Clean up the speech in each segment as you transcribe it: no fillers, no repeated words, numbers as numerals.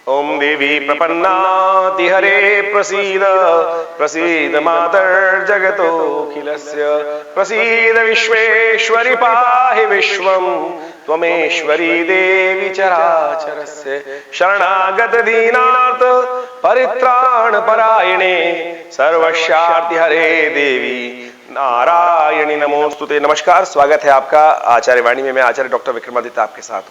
ओम देवी प्रपन्नाति हरे प्रसीद प्रसीद मातर्जगतोऽखिलस्य प्रसीद विश्वेश्वरि पाहि विश्वं त्वमेश्वरी देवी चराचरस्य शरणागत दीनार्थ परित्राण परायणे सर्वस्यार्ति हरे देवी नारायणी नमोस्तुते। नमस्कार, स्वागत है आपका आचार्य वाणी में। मैं आचार्य डॉक्टर विक्रमादित्य आपके साथ।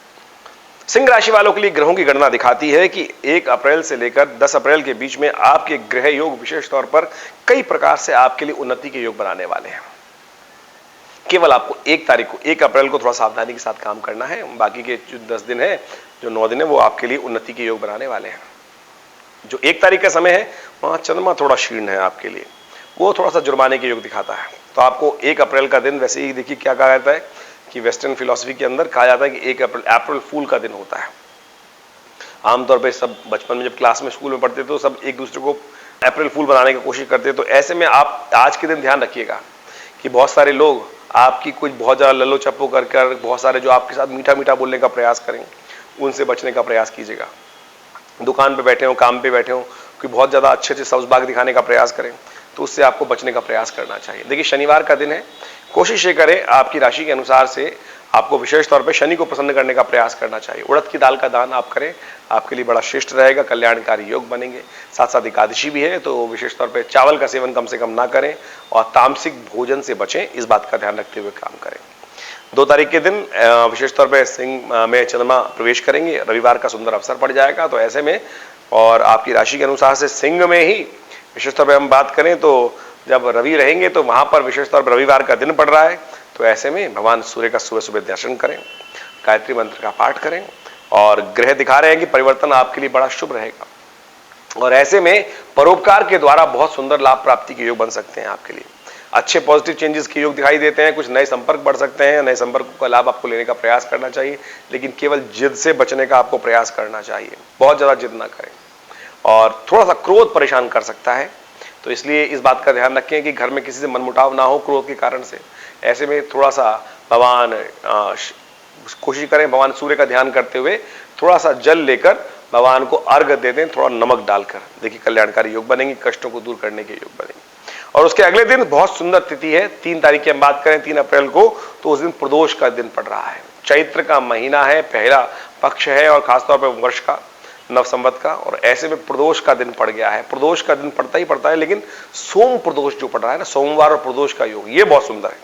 सिंह राशि वालों के लिए ग्रहों की गणना दिखाती है कि 1 अप्रैल से लेकर 10 अप्रैल के बीच में आपके ग्रह योग विशेष तौर पर कई प्रकार से आपके लिए उन्नति के योग बनाने वाले हैं। केवल आपको 1 तारीख को 1 अप्रैल को थोड़ा सावधानी के साथ काम करना है। बाकी के जो 10 दिन है, जो 9 दिन है, वो आपके लिए उन्नति के योग बनाने वाले हैं। जो 1 तारीख का समय है वहां चंद्रमा थोड़ा क्षीण है आपके लिए, वो थोड़ा सा जुर्माने के योग दिखाता है। तो आपको 1 अप्रैल का दिन, वैसे ही देखिए क्या कहा जाता है कि वेस्टर्न फिलॉसफी के अंदर कहा जाता है कि 1 अप्रैल फूल का दिन होता है। आमतौर पे सब बचपन में जब क्लास में स्कूल में पढ़ते तो सब एक दूसरे को अप्रैल फूल बनाने की कोशिश करते। तो ऐसे में आप आज के दिन ध्यान रखिएगा कि बहुत सारे लोग आपकी कुछ बहुत ज़्यादा लल्लो चप्पो कर बहुत सारे जो आपके साथ मीठा मीठा बोलने का प्रयास करेंगे, उनसे बचने का प्रयास कीजिएगा। दुकान पे बैठे हो, काम पे बैठे हो, कोई बहुत ज़्यादा अच्छे सब्ज़बाग दिखाने का प्रयास करें तो उससे आपको बचने का प्रयास करना चाहिए। देखिए, शनिवार का दिन है, कोशिश ये करें आपकी राशि के अनुसार से आपको विशेष तौर पे शनि को प्रसन्न करने का प्रयास करना चाहिए। उड़द की दाल का दान आप करें, आपके लिए बड़ा श्रेष्ठ रहेगा, कल्याणकारी योग बनेंगे। साथ साथ एकादशी भी है तो विशेष तौर पे चावल का सेवन कम से कम ना करें और तामसिक भोजन से बचें, इस बात का ध्यान रखते हुए काम करें। 2 तारीख के दिन विशेष तौर पर सिंह में चंद्रमा प्रवेश करेंगे, रविवार का सुंदर अवसर पड़ जाएगा। तो ऐसे में और आपकी राशि के अनुसार से सिंह में ही विशेष तौर पर हम बात करें तो जब रवि रहेंगे तो वहां पर विशेष तौर पर रविवार का दिन पड़ रहा है। तो ऐसे में भगवान सूर्य का सुबह सुबह दर्शन करें, गायत्री मंत्र का पाठ करें और ग्रह दिखा रहे हैं कि परिवर्तन आपके लिए बड़ा शुभ रहेगा। और ऐसे में परोपकार के द्वारा बहुत सुंदर लाभ प्राप्ति के योग बन सकते हैं आपके लिए। अच्छे पॉजिटिव चेंजेस के योग दिखाई देते हैं। कुछ नए संपर्क बढ़ सकते हैं, नए संपर्कों का लाभ आपको लेने का प्रयास करना चाहिए, लेकिन केवल जिद से बचने का आपको प्रयास करना चाहिए। बहुत ज्यादा जिद ना करें और थोड़ा सा क्रोध परेशान कर सकता है, तो इसलिए इस बात का ध्यान रखें कि घर में किसी से मनमुटाव ना हो क्रोध के कारण से। ऐसे में थोड़ा सा भगवान कोशिश करें, भगवान सूर्य का ध्यान करते हुए थोड़ा सा जल लेकर भगवान को अर्घ्य दे दें, थोड़ा नमक डालकर। देखिए, कल्याणकारी योग बनेंगे, कष्टों को दूर करने के योग बनेंगे। और उसके अगले दिन बहुत सुंदर तिथि है, 3 तारीख की हम बात करें 3 अप्रैल को, तो उस दिन प्रदोष का दिन पड़ रहा है। चैत्र का महीना है, पहला पक्ष है और खासतौर पर वर्ष का नव संवत का, और ऐसे में प्रदोष का दिन पड़ गया है। प्रदोष का दिन पड़ता ही पड़ता है, लेकिन सोम प्रदोष जो पड़ रहा है ना, सोमवार और प्रदोष का योग, ये बहुत सुंदर है।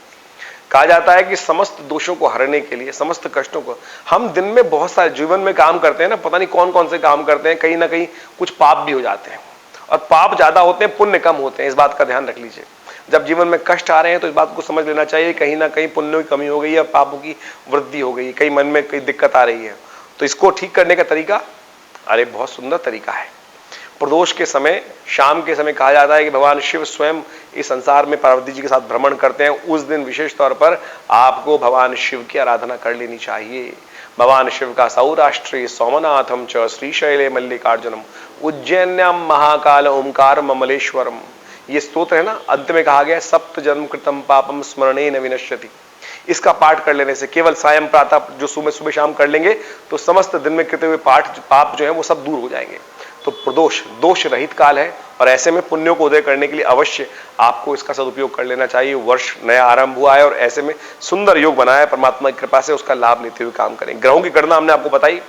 कहा जाता है कि समस्त दोषों को हरने के लिए, समस्त कष्टों को, हम दिन में बहुत सारे जीवन में काम करते हैं ना, पता नहीं कौन कौन से काम करते हैं, कहीं ना कहीं कुछ पाप भी हो जाते हैं और पाप ज्यादा होते हैं, पुण्य कम होते हैं। इस बात का ध्यान रख लीजिए। जब जीवन में कष्ट आ रहे हैं तो इस बात को समझ लेना चाहिए, कहीं ना कहीं पुण्यों की कमी हो गई है, पापों की वृद्धि हो गई, कहीं मन में कई दिक्कत आ रही है। तो इसको ठीक करने का तरीका, अरे बहुत सुंदर तरीका है। प्रदोष के समय, शाम के समय कहा जाता है कि भगवान शिव स्वयं इस संसार में पार्वती जी के साथ भ्रमण करते हैं। उस दिन विशेष तौर पर आपको भगवान शिव की आराधना कर लेनी चाहिए। भगवान शिव का सौराष्ट्री सोमनाथम च श्रीशैले मल्लिकार्जुनम उज्जैन्याम महाकाल ओंकार ममलेश्वरम, ये स्तोत्र है ना, अंत में कहा गया सप्त जन्म कृतम पापम स्मरणे न विनश्यति। इसका पाठ कर लेने से, केवल सायं प्रातः जो सुबह शाम कर लेंगे तो समस्त दिन में कृते हुए पाप जो है वो सब दूर हो जाएंगे। तो प्रदोष दोष रहित काल है और ऐसे में पुण्यों को उदय करने के लिए अवश्य आपको इसका सदुपयोग कर लेना चाहिए। वर्ष नया आरंभ हुआ है और ऐसे में सुंदर योग बनाया है, परमात्मा की कृपा से उसका लाभ लेते हुए काम करें। ग्रहों की गणना हमने आपको बताई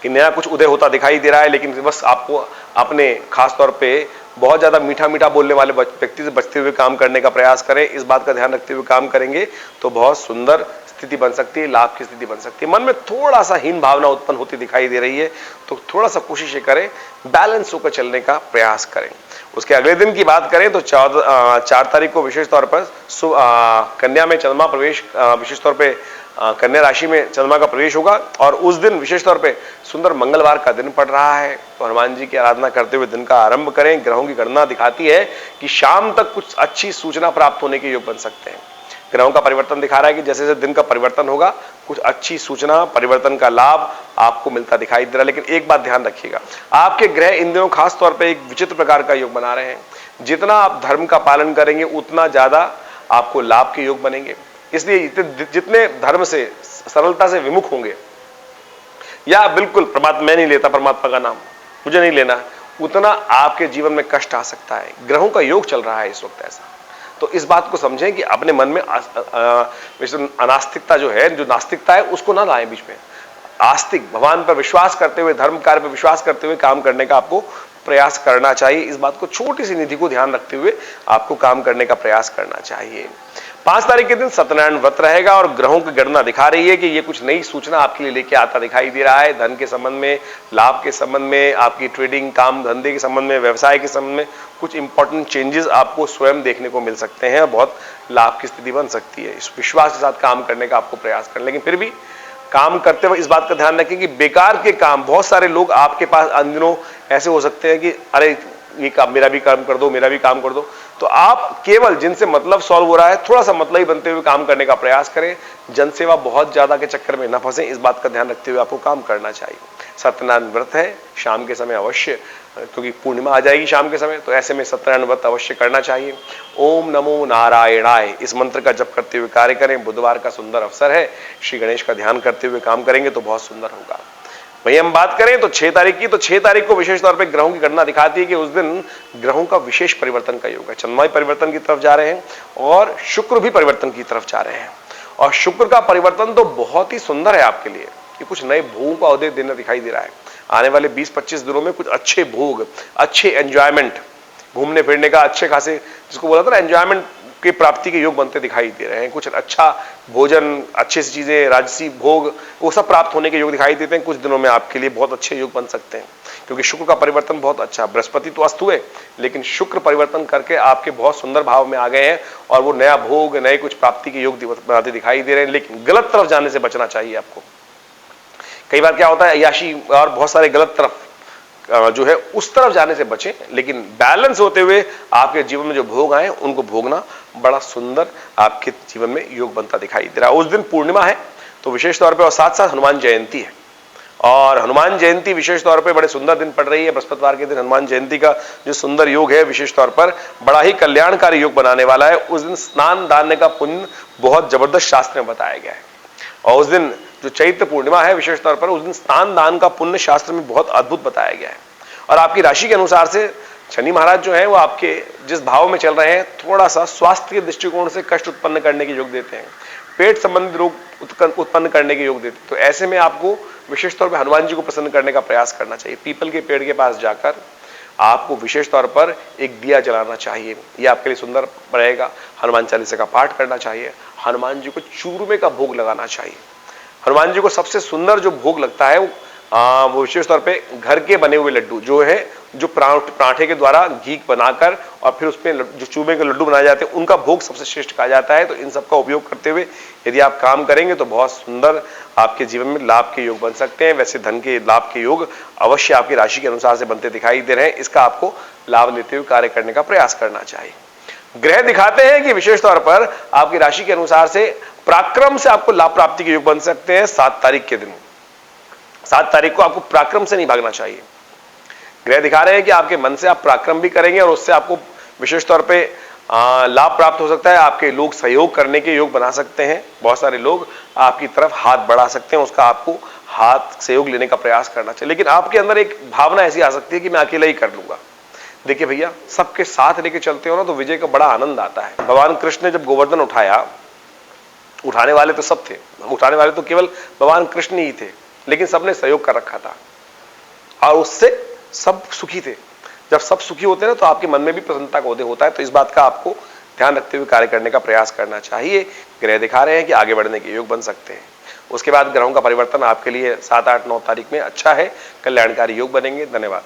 कि नया कुछ उदय होता दिखाई दे रहा है, लेकिन बस आपको अपने खास तौर पे बहुत ज्यादा मीठा मीठा बोलने वाले व्यक्ति से बचते हुए काम करने का प्रयास करें। इस बात का ध्यान रखते हुए काम करेंगे तो बहुत सुंदर स्थिति बन सकती है, लाभ की स्थिति बन सकती है। मन में थोड़ा सा हीन भावना उत्पन्न होती दिखाई दे रही है तो थोड़ा सा कोशिश करें, बैलेंस होकर चलने का प्रयास करें। उसके अगले दिन की बात करें तो 4 तारीख को विशेष तौर पर कन्या में चंद्रमा प्रवेश, विशेष तौर पर कन्या राशि में चंद्रमा का प्रवेश होगा और उस दिन विशेष तौर पे सुंदर मंगलवार का दिन पड़ रहा है। तो हनुमान जी की आराधना करते हुए दिन का आरंभ करें। ग्रहों की गणना दिखाती है कि शाम तक कुछ अच्छी सूचना प्राप्त होने के योग बन सकते हैं। ग्रहों का परिवर्तन दिखा रहा है कि जैसे जैसे दिन का परिवर्तन होगा कुछ अच्छी सूचना, परिवर्तन का लाभ आपको मिलता दिखाई दे रहा है। लेकिन एक बात ध्यान रखिएगा, आपके ग्रह इन दिनों खास तौर पर एक विचित्र प्रकार का योग बना रहे हैं। जितना आप धर्म का पालन करेंगे उतना ज्यादा आपको लाभ के योग बनेंगे। इसलिए जितने धर्म से सरलता से विमुख होंगे, या बिल्कुल परमात्मा, मैं नहीं लेता परमात्मा का नाम, मुझे नहीं लेना, उतना आपके जीवन में कष्ट आ सकता है। ग्रहों का योग चल रहा है इस वक्त ऐसा। तो इस बात को समझें कि अपने मन में अनास्तिकता जो है, जो नास्तिकता है, उसको ना लाएं बीच में। आस्तिक, भगवान पर विश्वास करते हुए, धर्म कार्य पर विश्वास करते हुए काम करने का आपको प्रयास करना चाहिए। इस बात को, छोटी सी निधि को ध्यान रखते हुए आपको काम करने का प्रयास करना चाहिए। 5 तारीख के दिन सत्यनारायण व्रत रहेगा और ग्रहों की गणना दिखा रही है कि ये कुछ नई सूचना आपके लिए लेके आता दिखाई दे रहा है। धन के संबंध में, लाभ के संबंध में, आपकी ट्रेडिंग, काम धंधे के संबंध में, व्यवसाय के संबंध में कुछ इंपॉर्टेंट चेंजेस आपको स्वयं देखने को मिल सकते हैं और बहुत लाभ की स्थिति बन सकती है। इस विश्वास के साथ काम करने का आपको प्रयास करें, लेकिन फिर भी काम करते हुए इस बात का ध्यान रखें कि बेकार के काम, बहुत सारे लोग आपके पास इन दिनों ऐसे हो सकते हैं कि अरे ये काम, मेरा भी काम कर दो, मेरा भी काम कर दो। तो आप केवल जिनसे मतलब सॉल्व हो रहा है, थोड़ा सा मतलब ही बनते हुए काम करने का प्रयास करें। जनसेवा बहुत ज्यादा के चक्कर में न फंसे, इस बात का ध्यान रखते हुए आपको काम करना चाहिए। सत्यनारायण व्रत है, शाम के समय अवश्य, क्योंकि पूर्णिमा आ जाएगी शाम के समय, तो ऐसे में सत्यनारायण व्रत अवश्य करना चाहिए। ओम नमो नारायणाय, इस मंत्र का जप करते हुए कार्य करें। बुधवार का सुंदर अवसर है, श्री गणेश का ध्यान करते हुए काम करेंगे तो बहुत सुंदर होगा। वही हम बात करें तो 6 तारीख की, तो 6 तारीख को विशेष तौर पे ग्रहों की गणना दिखाती है कि उस दिन ग्रहों का विशेष परिवर्तन का योग है। चंद्रमा परिवर्तन की तरफ जा रहे हैं और शुक्र भी परिवर्तन की तरफ जा रहे हैं। और शुक्र का परिवर्तन तो बहुत ही सुंदर है आपके लिए, कि कुछ नए भोगों का उदय दिन दिखाई दे रहा है। आने वाले 20-25 दिनों में कुछ अच्छे भोग, अच्छे एंजॉयमेंट, घूमने फिरने का अच्छे खासे, जिसको बोला था ना, एंजॉयमेंट की प्राप्ति के योग बनते दिखाई दे रहे हैं। कुछ अच्छा भोजन, अच्छी सी चीजें, राजसी भोग, वो सब प्राप्त होने के योग दिखाई देते हैं। कुछ दिनों में आपके लिए बहुत अच्छे योग बन सकते हैं, क्योंकि शुक्र का परिवर्तन बहुत अच्छा। बृहस्पति तो अस्त हुए, लेकिन शुक्र परिवर्तन करके आपके बहुत सुंदर भाव में आ गए हैं और वो नया भोग, नए कुछ प्राप्ति के योग बनाते दिखाई दे रहे हैं। लेकिन गलत तरफ जाने से बचना चाहिए आपको। कई बार क्या होता है, अय्याशी और बहुत सारे गलत तरफ जो है उस तरफ जाने से बचें, लेकिन बैलेंस होते हुए आपके जीवन में जो भोग आए उनको भोगना बड़ा सुंदर आपके जीवन में योग बनता दिखाई दे रहा है। उस दिन पूर्णिमा है तो विशेष तौर पे, और साथ साथ हनुमान जयंती है, और हनुमान जयंती विशेष तौर पे बड़े सुंदर दिन पड़ रही है। बृहस्पतिवार के दिन हनुमान जयंती का जो सुंदर योग है, विशेष तौर पर बड़ा ही कल्याणकारी योग बनाने वाला है। उस दिन स्नान दान का पुण्य बहुत जबरदस्त शास्त्र में बताया गया है। और उस दिन जो चैत्र पूर्णिमा है, विशेष तौर पर उस दिन स्नान दान का पुण्य शास्त्र में बहुत अद्भुत बताया गया है। और आपकी राशि के अनुसार से शनि महाराज जो है वो आपके जिस भाव में चल रहे हैं, थोड़ा सा स्वास्थ्य के दृष्टिकोण से कष्ट उत्पन्न करने के योग देते हैं, पेट संबंधित रोग उत्पन्न करने के योग देते हैं। तो ऐसे में आपको विशेष तौर पर हनुमान जी को प्रसन्न करने का प्रयास करना चाहिए। पीपल के पेड़ के पास जाकर आपको विशेष तौर पर एक दिया जलाना चाहिए, ये आपके लिए सुंदर रहेगा। हनुमान चालीसा का पाठ करना चाहिए। हनुमान जी को चूरमे का भोग लगाना चाहिए। हनुमान जी को सबसे सुंदर जो भोग लगता है वो विशेष तौर पे घर के बने हुए लड्डू जो है, जो पराठे के द्वारा घी बनाकर और फिर उसमें जो चूरमे के लड्डू बनाए जाते हैं, उनका भोग सबसे श्रेष्ठ कहा जाता है। तो इन सब का उपयोग करते हुए यदि आप काम करेंगे तो बहुत सुंदर आपके जीवन में लाभ के योग बन सकते हैं। वैसे धन के लाभ के योग अवश्य आपकी राशि के अनुसार से बनते दिखाई दे रहे हैं, इसका आपको लाभ लेते हुए कार्य करने का प्रयास करना चाहिए। ग्रह दिखाते हैं कि विशेष तौर पर आपकी राशि के अनुसार से पराक्रम से आपको लाभ प्राप्ति के योग बन सकते हैं। 7 तारीख के दिन, 7 तारीख को आपको पराक्रम से नहीं भागना चाहिए। ग्रह दिखा रहे हैं कि आपके मन से आप पराक्रम भी करेंगे और उससे आपको विशेष तौर पे लाभ प्राप्त हो सकता है। आपके लोग सहयोग करने के योग बना सकते हैं। बहुत सारे लोग आपकी तरफ हाथ बढ़ा सकते हैं, उसका आपको हाथ सहयोग लेने का प्रयास करना चाहिए। लेकिन आपके अंदर एक भावना ऐसी आ सकती है कि मैं अकेला ही कर लूंगा। देखिए भैया, सबके साथ लेके चलते हो ना तो विजय का बड़ा आनंद आता है। भगवान कृष्ण ने जब गोवर्धन उठाया, उठाने वाले तो सब थे, उठाने वाले तो केवल भगवान कृष्ण ही थे, लेकिन सबने सहयोग कर रखा था और उससे सब सुखी थे। जब सब सुखी होते हैं ना तो आपके मन में भी प्रसन्नता का उदय होता है। तो इस बात का आपको ध्यान रखते हुए कार्य करने का प्रयास करना चाहिए। ग्रह दिखा रहे हैं कि आगे बढ़ने के योग बन सकते हैं। उसके बाद ग्रहों का परिवर्तन आपके लिए 7, 8, 9 तारीख में अच्छा है, कल्याणकारी योग बनेंगे। धन्यवाद।